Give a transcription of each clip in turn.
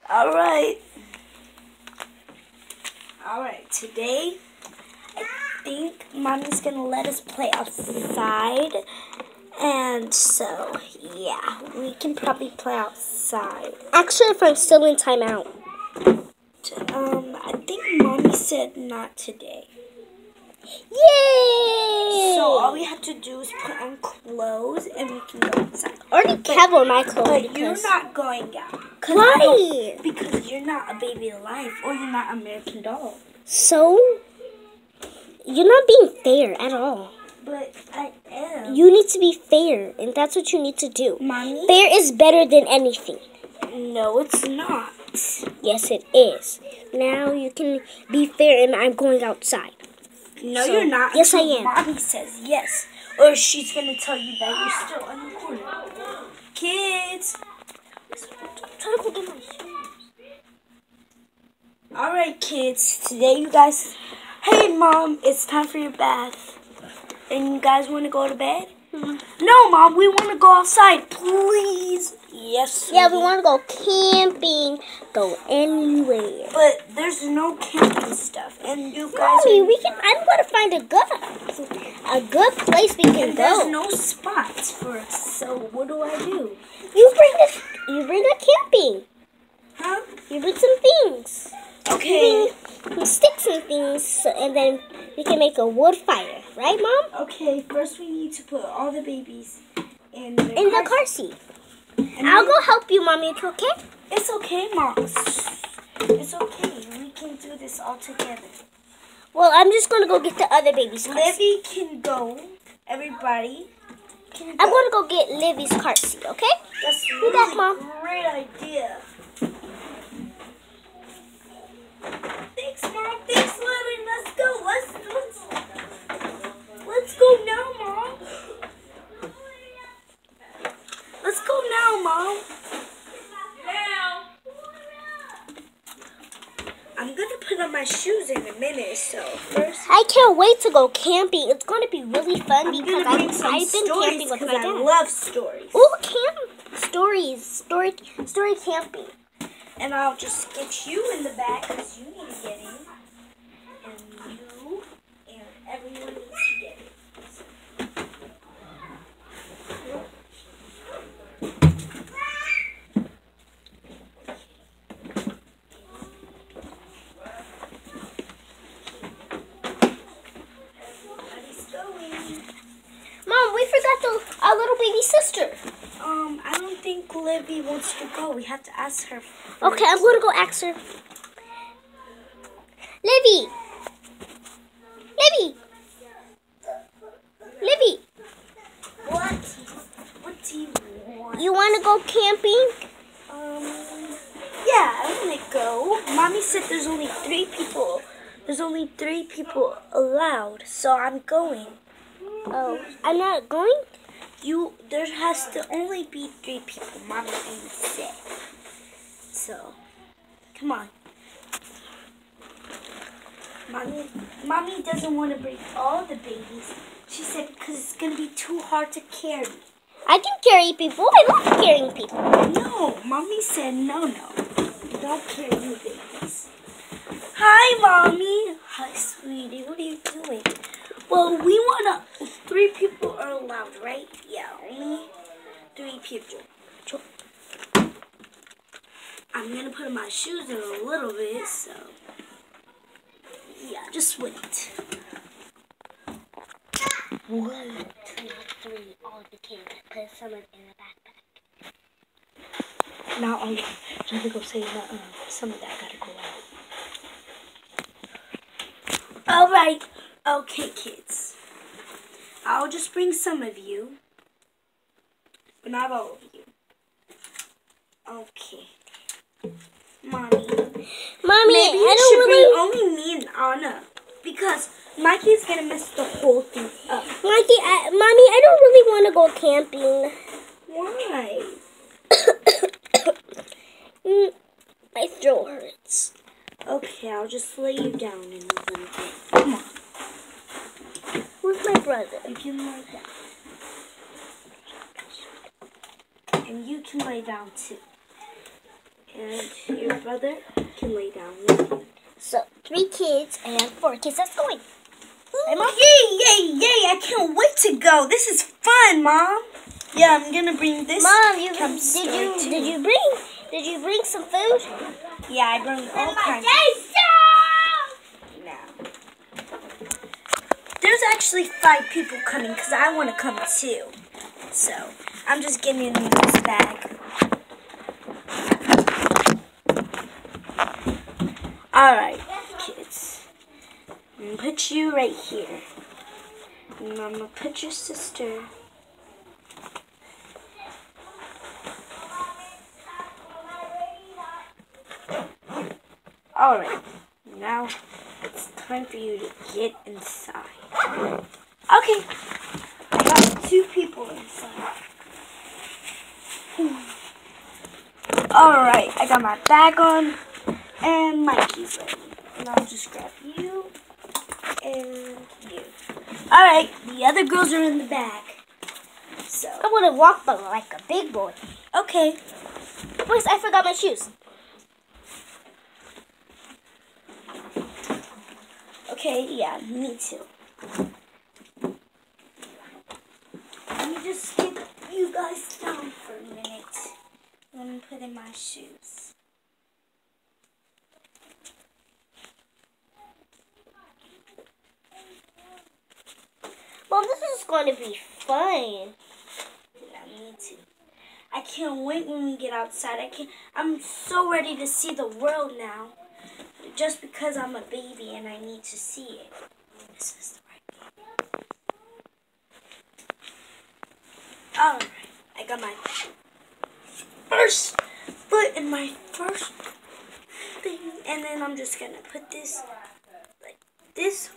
Alright. Today, I think Mommy's gonna let us play outside. And so, yeah, we can probably play outside. Actually, if I'm still in timeout. I think Mommy said not today. Yay! So all we have to do is put on clothes and we can go outside. I already have on my clothes. But you're not going out. Why? Because you're not a baby alive or you're not American Doll. So? You're not being fair at all. But I am. You need to be fair, and that's what you need to do. Mommy? Fair is better than anything. No, it's not. Yes, it is. Now you can be fair, and I'm going outside. No, you're not. Yes, I am. Mommy says yes. Or she's going to tell you that you're still in the corner. Kids. Try to go get my shoes. Alright, kids. Today you guys... Hey, Mom. It's time for your bath. And you guys want to go to bed? Mm-hmm. No, Mom. We want to go outside. Please. Yes, yeah, we want to go camping. Go anywhere. But there's no camping stuff. And you guys... Mommy, I'm going to find a good place we can go. There's no spots for us. So what do I do? You bring a camping. Huh? You bring some things. Okay. You bring some sticks and things, and then we can make a wood fire. Right, Mom? Okay, first we need to put all the babies in the car seat. I'll go help you, Mommy. It's okay? It's okay, Mom. It's okay. We can do this all together. Well, I'm just going to go get the other baby's car seat. Livy can go. Everybody can go. I'm going to go get Livy's car seat, okay? That's Be back, Mom. Great idea. Thanks, Mom. Thanks, Livy. Let's go. Let's go now, Mom. Let's go now, Mom. I'm going to put on my shoes in a minute, so first... I can't wait to go camping. It's going to be really fun because I've been camping with my dad. I love stories. Oh, stories. Story camping. And I'll just get you in the back because you need to get in. And you and everyone needs to get in. Mom, we forgot our little baby sister. I don't think Livy wants to go. We have to ask her first. Okay, I'm going to go ask her. Livy! What? What do you want? You want to go camping? Yeah, I want to go. Mommy said there's only 3 people. There's only 3 people allowed, so I'm going. Oh, I'm not going? There has to only be 3 people, Mommy said. So, come on. Mommy doesn't want to bring all the babies. She said because it's going to be too hard to carry. I can carry people. I love carrying people. No, Mommy said no. Don't carry new babies. Hi, Mommy. Hi, sweetie. What are you doing? Well, we want to... 3 people are allowed, right? Yeah, only 3 people. I'm going to put my shoes in a little bit, so... Yeah, just wait. 1, 2, 3, all the kids. Put some in the backpack. Now I'm going to go say some of that got to go out. Alright. Okay, kids. I'll just bring some of you. But not all of you. Okay. Mommy, maybe you should bring only me and Anna. Because Mikey's going to mess the whole thing up. Mommy, I don't really want to go camping. Why? My throat hurts. Okay, I'll just lay you down in a little bit. Come on. Who's my brother? You can lay down. And you can lay down too. And your brother can lay down with you. So 3 kids and 4 kids. Let's go. Hey, Mom. Yay! I can't wait to go. This is fun, Mom. Yeah, I'm gonna bring this. Mom, did you bring some food? Yeah, I bring all kinds. Now, there's actually 5 people coming because I want to come too. So I'm just getting in this bag. All right, kids. I'm gonna put you right here, and I'm gonna put your sister. Alright, now it's time for you to get inside. Okay, I got 2 people inside. Alright, I got my bag on and my keys ready. And I'll just grab you and you. Alright, the other girls are in the bag. So I want to walk but like a big boy. okay. Wait, I forgot my shoes. Okay, yeah, me too. Let me just get you guys down for a minute. Let me put in my shoes. Mom, this is going to be fun. Yeah, me too. I can't wait when we get outside. I'm so ready to see the world now. Just because I'm a baby and I need to see it. This is the right way. Alright, I got my first foot in my first thing. And then I'm just going to put this like this.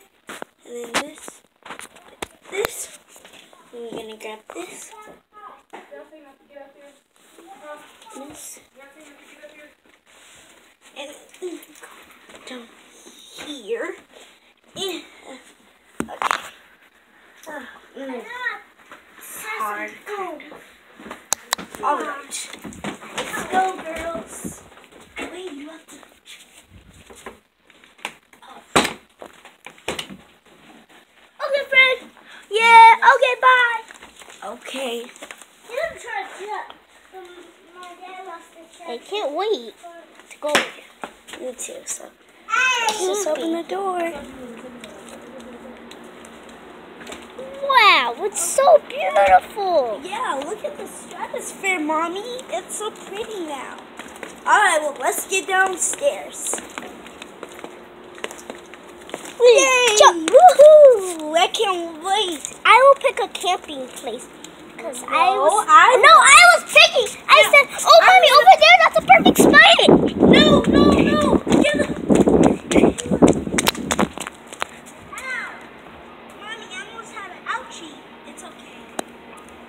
And then this. Like this. And we're going to grab this. This. And down here. Okay. It's hard. Alright. Let's go, girls. Wait, you have to. Okay, friend. Yeah, okay, bye. Okay. I can't wait to go. Me too, so let's just open the door. Wow, it's so beautiful. Yeah, look at the stratosphere, Mommy. It's so pretty now. Alright, well, let's get downstairs. Yay! Jump! Woohoo! I can't wait. I will pick a camping place. Because I was picking. I Yeah. said, oh, Mommy, over there, that's a perfect spot. No. Get it. Ow. Mommy, I almost had an ouchie. It's okay.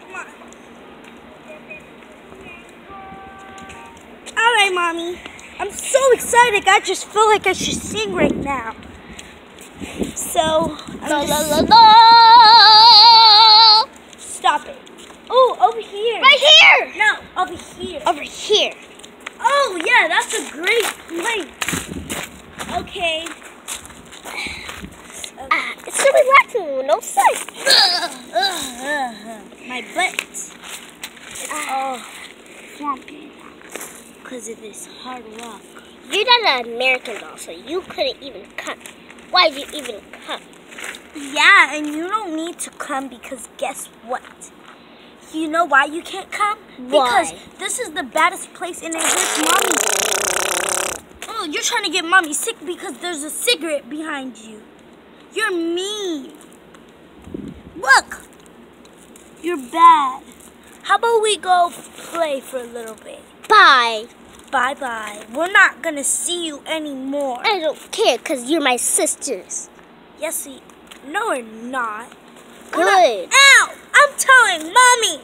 Come on. Alright, Mommy. I'm so excited. I just feel like I should sing right now. So, La la la la. Stop it. Oh, over here. Right here. No, over here. Over here. Oh, yeah, that's a great place. Okay. It's so relaxing. No sense. My butt. It's all swampy because of this hard rock. You're not an American doll, so you couldn't even come. Why did you even come? Yeah, and you don't need to come because guess what? You know why you can't come? Why? Because this is the baddest place and it hurts Mommy. Oh, you're trying to get Mommy sick because there's a cigarette behind you. You're mean. Look. You're bad. How about we go play for a little bit? Bye. Bye-bye. We're not going to see you anymore. I don't care because you're my sisters. Yes, no, we're not. Good. Ow! I'm telling Mommy!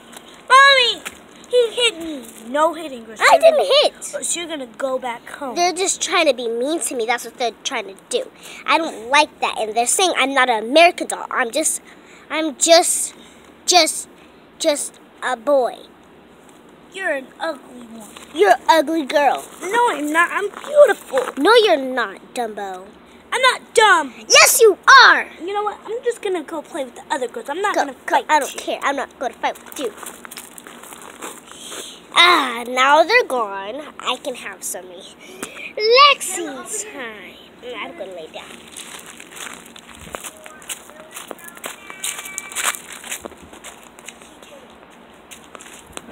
Mommy! He hit me. No hitting. I didn't hit. So you're going to go back home. They're just trying to be mean to me. That's what they're trying to do. I don't like that. And they're saying I'm not an American doll. I'm just a boy. You're an ugly one. You're an ugly girl. No, I'm not. I'm beautiful. No, you're not, Dumbo. I'm not dumb. Yes, you are. You know what? I'm just gonna go play with the other girls. I'm not gonna fight. I don't care. I'm not gonna fight with you. Now they're gone. I can have some relaxing time. I'm gonna lay down.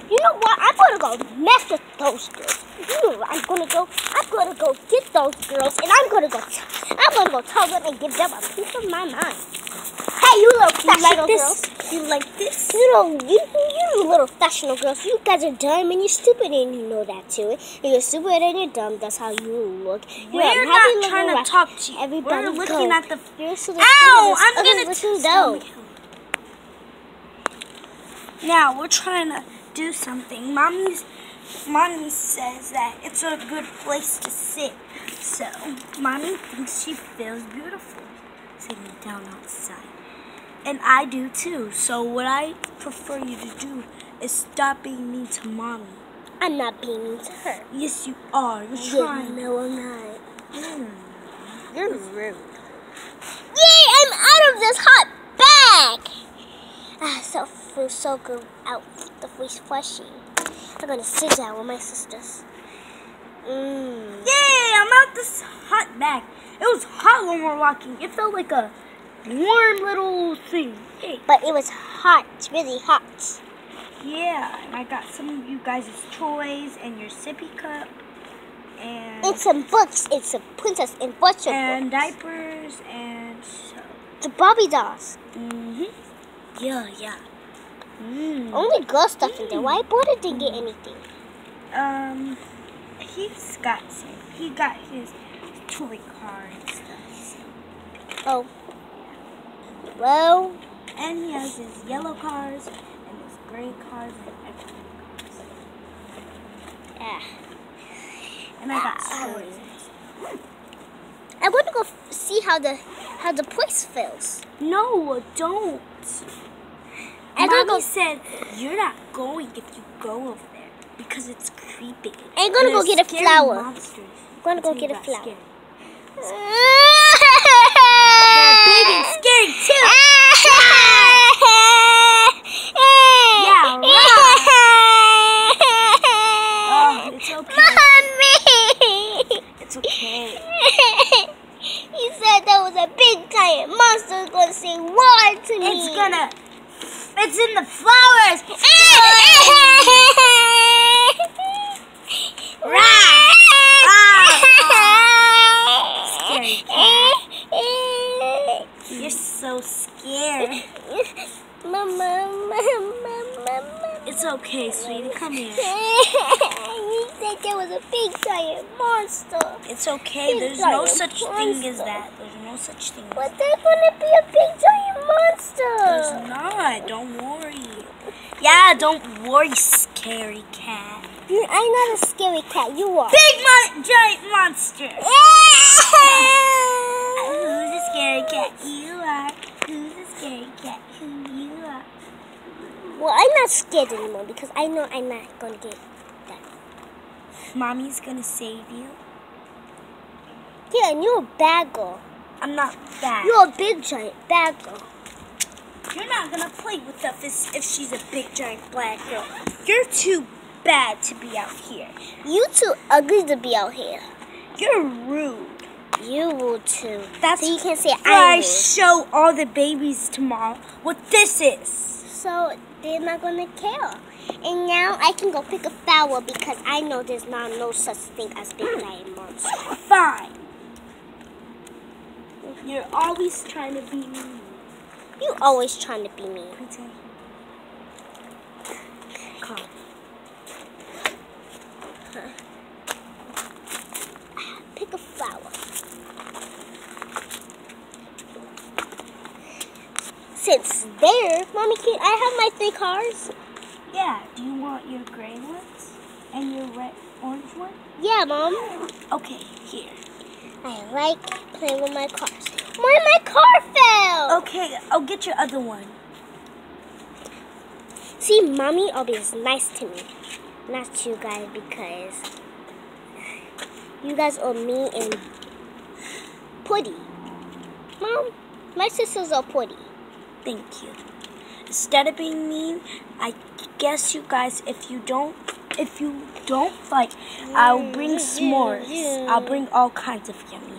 You know what? I'm gonna go mess with those girls. You know what I'm gonna go? I'm gonna go get those girls, and I'm gonna go tell them and give them a piece of my mind. Hey, you little fashionable girls! You like this? You little fashionable girls. You guys are dumb and you're stupid, and you know that too. You're stupid and you're dumb. That's how you look. We're not trying to talk to you. Everybody We're looking at the. Ow! I'm gonna go. Now we're trying to do something. Mommy says that it's a good place to sit. So Mommy thinks she feels beautiful sitting down outside. And I do too. So what I prefer you to do is stop being mean to Mommy. I'm not being mean to her. Yes, you are. You're trying. No, I'm not. You're rude. Yay! I'm out of this hot bag. So feels so good out the fleshy. I'm gonna sit down with my sisters. Yay! I'm out this hot bag. It was hot when we were walking. It felt like a warm little thing. Hey. But it was hot, really hot. Yeah, and I got some of you guys' toys and your sippy cup. And some books. It's a Princess and Butcher and books. Diapers and so. The Barbie dolls. Yeah. Only girl stuff in there. Why Buddha didn't get anything? He's got some. He got his toy car and stuff. Oh. Well. And he has his yellow cars and his gray cars and extra cars. Yeah. And I got toys. I want to go see how the place feels. No, don't. Mommy said you're not going if you go over there because it's creepy. I'm gonna go get a flower. Monsters. I'm gonna go get a flower. They're big and scary too. Yeah, right. Oh, it's okay. Mommy! It's okay. He said there was a big giant monster going to say water to me. It's in the flowers. Scary cat. You're so scared. Mama. It's okay, sweetie. Come here. You said there was a big giant monster. It's okay. There's no such thing as that. There's no such thing. But there's gonna be a big giant monster. There's not. Don't worry. Yeah, don't worry, scary cat. I'm not a scary cat. You are. Big giant monster. Who's a scary cat? You are. Who's a scary cat? Who you are. Well, I'm not scared anymore because I know I'm not gonna get that. Mommy's gonna save you. Yeah, and you're a bad girl. I'm not bad. You're a big giant bad girl. You're not gonna play with us if she's a big giant black girl. You're too bad to be out here. You too ugly to be out here. You're rude. You will too. That's so you can't say I show all the babies tomorrow what this is. So they're not gonna care. And now I can go pick a flower because I know there's no such thing as big giant monster. Fine. You're always trying to be mean. You always trying to be mean. Come. Pick a flower. Since there, Mommy, can I have my 3 cars? Yeah. Do you want your gray ones and your orange one? Yeah, Mom. Okay, here. I like playing with my cars. My car fell! Okay, I'll get your other one. See, Mommy always nice to me. Not you guys, because you guys are mean and putty. Mom, my sisters are putty. Thank you. Instead of being mean, I guess you guys, if you don't fight, I'll bring s'mores. I'll bring all kinds of yummy